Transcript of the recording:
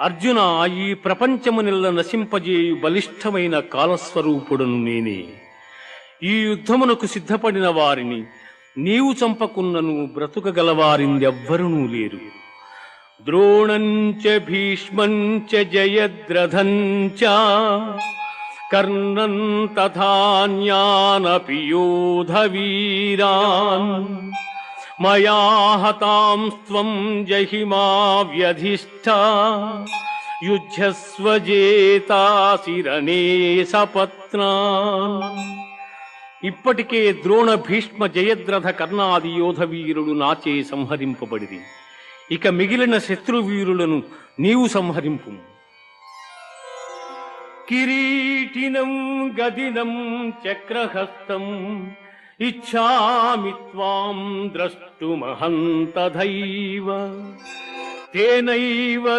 అర్జున, ఈ ప్రపంచమునిల్ల నశింపజేయు బలిష్టమైన కాలస్వరూపుడను నేనే. ఈ యుద్ధమునకు సిద్ధపడిన వారిని నీవు చంపకున్నను బ్రతుకగలవారిందెవ్వరునూ లేరు. ద్రోణంచ భీష్మంచ జయద్రథంచ కర్ణం తథాన్యానపి యోధవీరాన్ మయా హతాంస్త్వం జహిమా వ్యధిష్ఠా యుధ్యస్వ జేతాసి రణే సపత్నాన్. ఇప్పటికే ద్రోణ భీష్మ జయద్రథ కర్ణాది యోధవీరులు నాచే సంహరింపబడిరి. ఇక మిగిలిన శత్రువీరులను నీవు సంహరింపు. కిరీటినం గదినం చక్రహస్తం ఇచ్ఛామి త్వాం ద్రష్టుమహం తథైవ తేనైవ